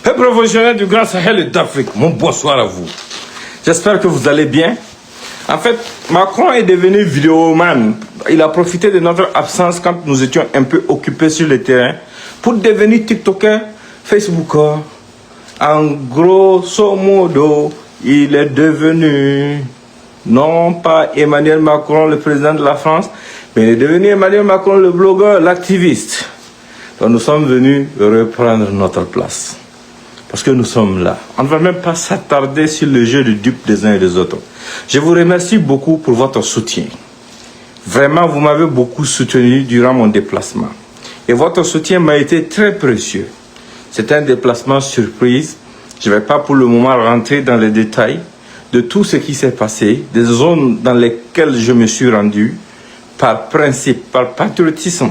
Peuple professionnel du Grand Sahel et d'Afrique, mon bonsoir à vous. J'espère que vous allez bien. En fait, Macron est devenu vidéoman. Il a profité de notre absence quand nous étions un peu occupés sur le terrain pour devenir TikToker, Facebooker. En grosso modo, il est devenu non pas Emmanuel Macron, le président de la France, mais il est devenu Emmanuel Macron, le blogueur, l'activiste. Donc nous sommes venus reprendre notre place. Parce que nous sommes là. On ne va même pas s'attarder sur le jeu de dupes des uns et des autres. Je vous remercie beaucoup pour votre soutien. Vraiment, vous m'avez beaucoup soutenu durant mon déplacement. Et votre soutien m'a été très précieux. C'est un déplacement surprise. Je ne vais pas pour le moment rentrer dans les détails de tout ce qui s'est passé, des zones dans lesquelles je me suis rendu, par principe, par patriotisme,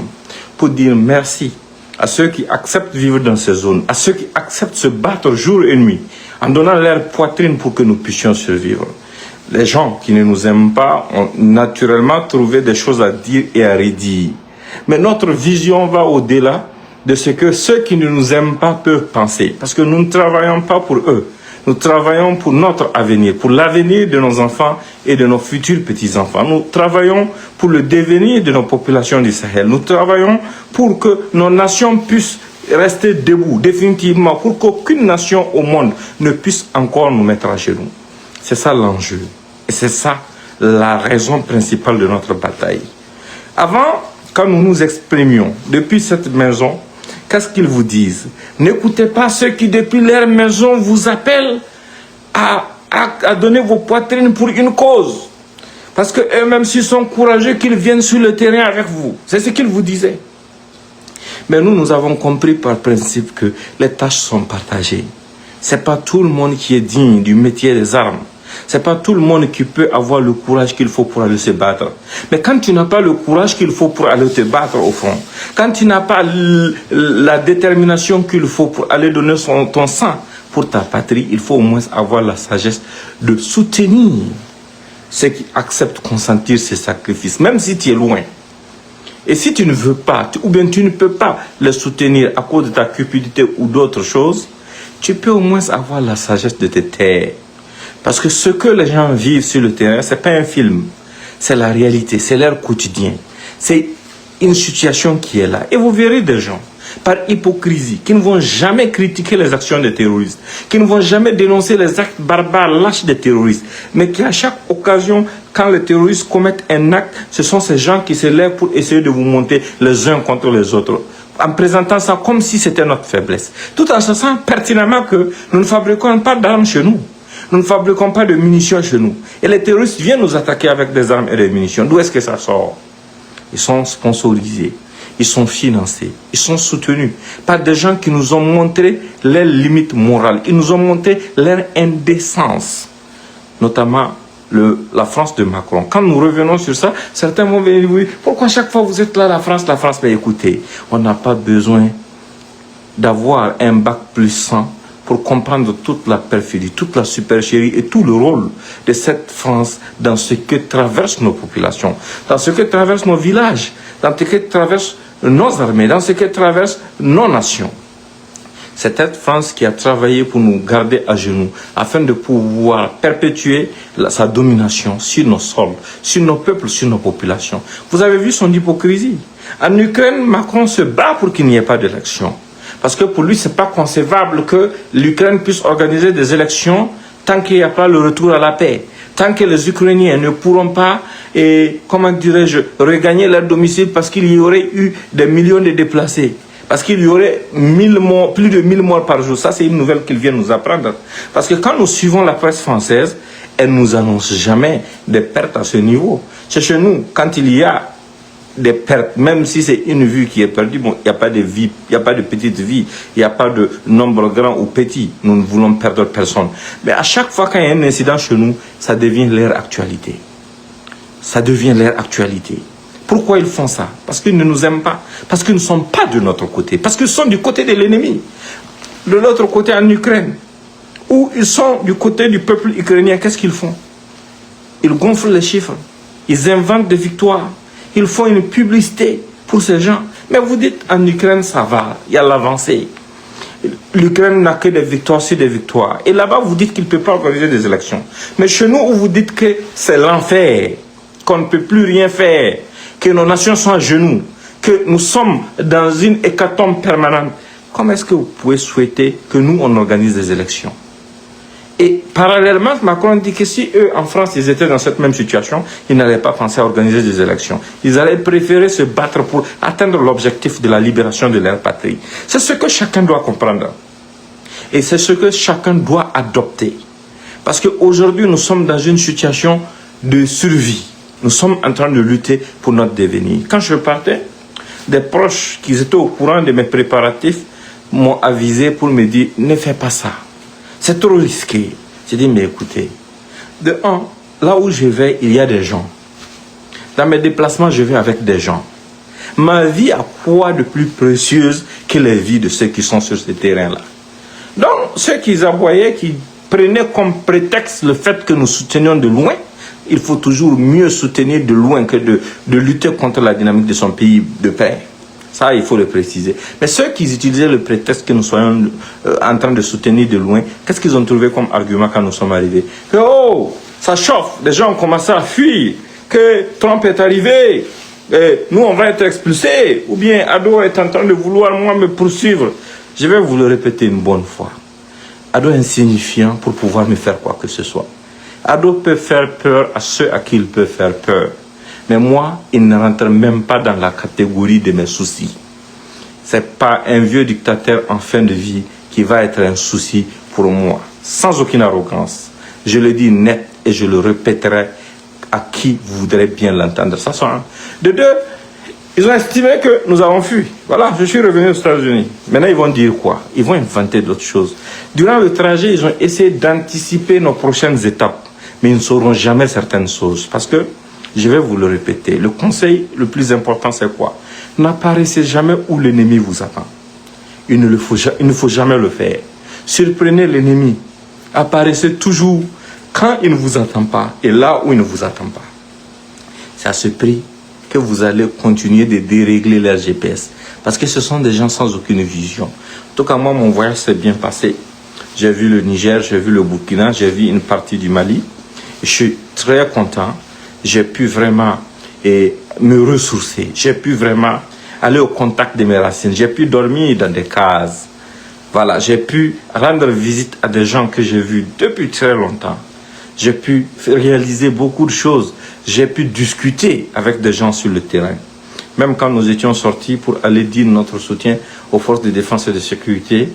pour dire merci à ceux qui acceptent de vivre dans ces zones, à ceux qui acceptent de se battre jour et nuit, en donnant leur poitrine pour que nous puissions survivre. Les gens qui ne nous aiment pas ont naturellement trouvé des choses à dire et à redire. Mais notre vision va au-delà de ce que ceux qui ne nous aiment pas peuvent penser. Parce que nous ne travaillons pas pour eux. Nous travaillons pour notre avenir, pour l'avenir de nos enfants et de nos futurs petits-enfants. Nous travaillons pour le devenir de nos populations du Sahel. Nous travaillons pour que nos nations puissent rester debout, définitivement, pour qu'aucune nation au monde ne puisse encore nous mettre à genoux. C'est ça l'enjeu. Et c'est ça la raison principale de notre bataille. Avant, quand nous nous exprimions depuis cette maison, qu'est-ce qu'ils vous disent? N'écoutez pas ceux qui, depuis leur maison, vous appellent à donner vos poitrines pour une cause. Parce qu'eux-mêmes, s'ils sont courageux, qu'ils viennent sur le terrain avec vous. C'est ce qu'ils vous disaient. Mais nous avons compris par principe que les tâches sont partagées. Ce n'est pas tout le monde qui est digne du métier des armes. Ce n'est pas tout le monde qui peut avoir le courage qu'il faut pour aller se battre. Mais quand tu n'as pas le courage qu'il faut pour aller te battre au front, quand tu n'as pas la détermination qu'il faut pour aller donner ton sang pour ta patrie, il faut au moins avoir la sagesse de soutenir ceux qui acceptent de consentir ces sacrifices, même si tu es loin. Et si tu ne veux pas, ou bien tu ne peux pas les soutenir à cause de ta cupidité ou d'autres choses, tu peux au moins avoir la sagesse de te taire. Parce que ce que les gens vivent sur le terrain, ce n'est pas un film. C'est la réalité, c'est leur quotidien. C'est une situation qui est là. Et vous verrez des gens, par hypocrisie, qui ne vont jamais critiquer les actions des terroristes, qui ne vont jamais dénoncer les actes barbares, lâches des terroristes, mais qui à chaque occasion, quand les terroristes commettent un acte, ce sont ces gens qui se lèvent pour essayer de vous monter les uns contre les autres, en présentant ça comme si c'était notre faiblesse. Tout en sachant pertinemment que nous ne fabriquons pas d'armes chez nous. Nous ne fabriquons pas de munitions chez nous. Et les terroristes viennent nous attaquer avec des armes et des munitions. D'où est-ce que ça sort? Ils sont sponsorisés, ils sont financés, ils sont soutenus par des gens qui nous ont montré leurs limites morales. Ils nous ont montré leur indécence, notamment la France de Macron. Quand nous revenons sur ça, certains vont venir vous dire, pourquoi chaque fois vous êtes là, la France? Mais écoutez, on n'a pas besoin d'avoir un bac plus 100 pour comprendre toute la perfidie, toute la supercherie et tout le rôle de cette France dans ce que traversent nos populations, dans ce que traversent nos villages, dans ce que traversent nos armées, dans ce que traversent nos nations. C'est cette France qui a travaillé pour nous garder à genoux, afin de pouvoir perpétuer sa domination sur nos sols, sur nos peuples, sur nos populations. Vous avez vu son hypocrisie. En Ukraine, Macron se bat pour qu'il n'y ait pas d'élection. Parce que pour lui, ce n'est pas concevable que l'Ukraine puisse organiser des élections tant qu'il n'y a pas le retour à la paix. Tant que les Ukrainiens ne pourront pas, regagner leur domicile parce qu'il y aurait eu des millions de déplacés. Parce qu'il y aurait plus de 1000 morts par jour. Ça, c'est une nouvelle qu'il vient nous apprendre. Parce que quand nous suivons la presse française, elle ne nous annonce jamais des pertes à ce niveau. C'est chez nous, quand il y a des pertes, même si c'est une vie qui est perdue, bon, il n'y a pas de vie, il n'y a pas de petite vie, il n'y a pas de nombre grand ou petit, nous ne voulons perdre personne. Mais à chaque fois qu'il y a un incident chez nous, ça devient leur actualité. Ça devient leur actualité. Pourquoi ils font ça? Parce qu'ils ne nous aiment pas, parce qu'ils ne sont pas de notre côté, parce qu'ils sont du côté de l'ennemi. De l'autre côté en Ukraine, où ils sont du côté du peuple ukrainien, qu'est-ce qu'ils font? Ils gonflent les chiffres, ils inventent des victoires. Ils font une publicité pour ces gens. Mais vous dites, en Ukraine, ça va, il y a l'avancée. l'Ukraine n'a que des victoires sur des victoires. Et là-bas, vous dites qu'il ne peut pas organiser des élections. Mais chez nous, vous dites que c'est l'enfer, qu'on ne peut plus rien faire, que nos nations sont à genoux, que nous sommes dans une hécatombe permanente. Comment est-ce que vous pouvez souhaiter que nous, on organise des élections? Et parallèlement, Macron dit que si eux, en France, ils étaient dans cette même situation, ils n'allaient pas penser à organiser des élections. Ils allaient préférer se battre pour atteindre l'objectif de la libération de leur patrie. C'est ce que chacun doit comprendre. Et c'est ce que chacun doit adopter. Parce qu'aujourd'hui, nous sommes dans une situation de survie. Nous sommes en train de lutter pour notre devenir. Quand je partais, des proches qui étaient au courant de mes préparatifs m'ont avisé pour me dire « Ne fais pas ça. C'est trop risqué. » J'ai dit, mais écoutez, de un, là où je vais, il y a des gens. Dans mes déplacements, je vais avec des gens. Ma vie a quoi de plus précieuse que les vies de ceux qui sont sur ce terrain-là? Donc, ceux qui aboyaient, qui prenaient comme prétexte le fait que nous soutenions de loin, il faut toujours mieux soutenir de loin que de lutter contre la dynamique de son pays de paix. Ça, il faut le préciser. Mais ceux qui utilisaient le prétexte que nous soyons en train de soutenir de loin, qu'est-ce qu'ils ont trouvé comme argument quand nous sommes arrivés? Que, oh, ça chauffe, les gens ont commencé à fuir, que Trump est arrivé, et nous, on va être expulsés, ou bien Ado est en train de vouloir, moi, me poursuivre. Je vais vous le répéter une bonne fois. Ado est insignifiant pour pouvoir me faire quoi que ce soit. Ado peut faire peur à ceux à qui il peut faire peur. Mais moi, il ne rentre même pas dans la catégorie de mes soucis. Ce n'est pas un vieux dictateur en fin de vie qui va être un souci pour moi. Sans aucune arrogance. Je le dis net et je le répéterai à qui voudrait bien l'entendre. Ça soit un. De deux, ils ont estimé que nous avons fui. Voilà, je suis revenu aux États-Unis. Maintenant, ils vont dire quoi? Ils vont inventer d'autres choses. Durant le trajet, ils ont essayé d'anticiper nos prochaines étapes. Mais ils ne sauront jamais certaines choses. Parce que, je vais vous le répéter, le conseil le plus important, c'est quoi? N'apparaissez jamais où l'ennemi vous attend. Il ne faut jamais le faire. Surprenez l'ennemi. Apparaissez toujours quand il ne vous attend pas et là où il ne vous attend pas. C'est à ce prix que vous allez continuer de dérégler leur GPS. Parce que ce sont des gens sans aucune vision. En tout cas, moi, mon voyage s'est bien passé. J'ai vu le Niger, j'ai vu le Burkina, j'ai vu une partie du Mali. Je suis très content. J'ai pu vraiment me ressourcer. J'ai pu vraiment aller au contact de mes racines. J'ai pu dormir dans des cases. Voilà, j'ai pu rendre visite à des gens que j'ai vus depuis très longtemps. J'ai pu réaliser beaucoup de choses. J'ai pu discuter avec des gens sur le terrain. Même quand nous étions sortis pour aller dire notre soutien aux forces de défense et de sécurité,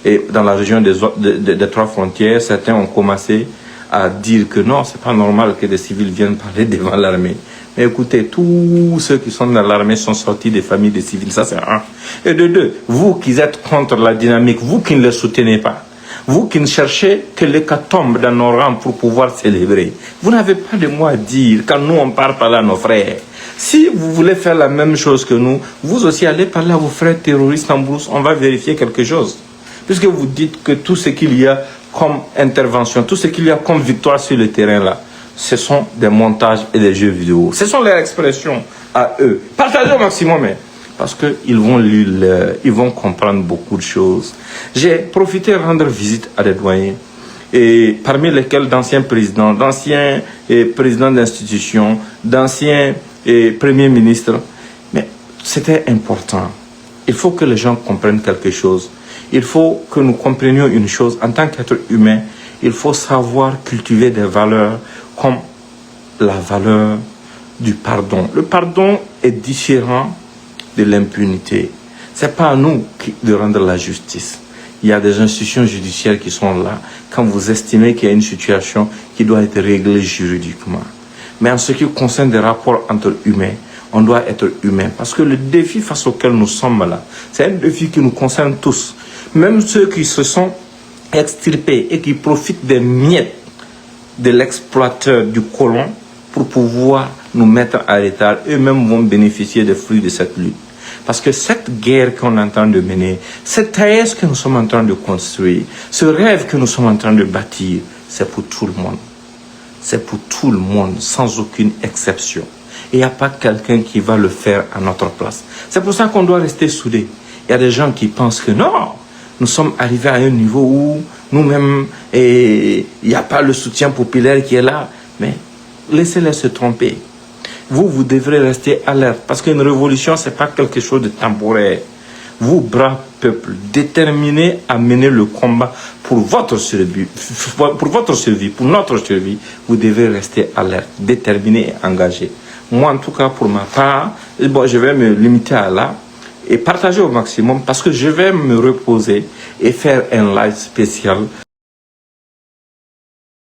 et dans la région des trois frontières, certains ont commencé à dire que non, c'est pas normal que des civils viennent parler devant l'armée. Mais écoutez, tous ceux qui sont dans l'armée sont sortis des familles de civils, ça c'est un. Et de deux, vous qui êtes contre la dynamique, vous qui ne le soutenez pas, vous qui ne cherchez que l'hécatombe dans nos rangs pour pouvoir célébrer, vous n'avez pas de mots à dire quand nous on parle par là à nos frères. Si vous voulez faire la même chose que nous, vous aussi allez parler à vos frères terroristes en brousse, on va vérifier quelque chose. Puisque vous dites que tout ce qu'il y a comme intervention, tout ce qu'il y a comme victoire sur le terrain là, ce sont des montages et des jeux vidéo. Ce sont leurs expressions à eux. Partagez au maximum, mais parce qu'ils vont lire, ils vont comprendre beaucoup de choses. J'ai profité de rendre visite à des doyens, et parmi lesquels d'anciens présidents, d'anciens présidents d'institutions, d'anciens premiers ministres. Mais c'était important. Il faut que les gens comprennent quelque chose. Il faut que nous comprenions une chose. En tant qu'être humain, il faut savoir cultiver des valeurs comme la valeur du pardon. Le pardon est différent de l'impunité. Ce n'est pas à nous de rendre la justice. Il y a des institutions judiciaires qui sont là quand vous estimez qu'il y a une situation qui doit être réglée juridiquement. Mais en ce qui concerne des rapports entre humains, on doit être humain. Parce que le défi face auquel nous sommes là, c'est un défi qui nous concerne tous. Même ceux qui se sont extirpés et qui profitent des miettes de l'exploiteur, du colon, pour pouvoir nous mettre à l'état, eux-mêmes vont bénéficier des fruits de cette lutte. Parce que cette guerre qu'on est en train de mener, cette thèse que nous sommes en train de construire, ce rêve que nous sommes en train de bâtir, c'est pour tout le monde. C'est pour tout le monde, sans aucune exception. Et il n'y a pas quelqu'un qui va le faire à notre place. C'est pour ça qu'on doit rester soudés. Il y a des gens qui pensent que non, nous sommes arrivés à un niveau où nous-mêmes, il n'y a pas le soutien populaire qui est là. Mais laissez-les se tromper. Vous devrez rester alerte. Parce qu'une révolution, ce n'est pas quelque chose de temporaire. Vous, braves peuples, déterminés à mener le combat pour votre survie, pour notre survie, vous devez rester alerte, déterminés et engagés. Moi, en tout cas, pour ma part, bon, je vais me limiter à là et partager au maximum parce que je vais me reposer et faire un live spécial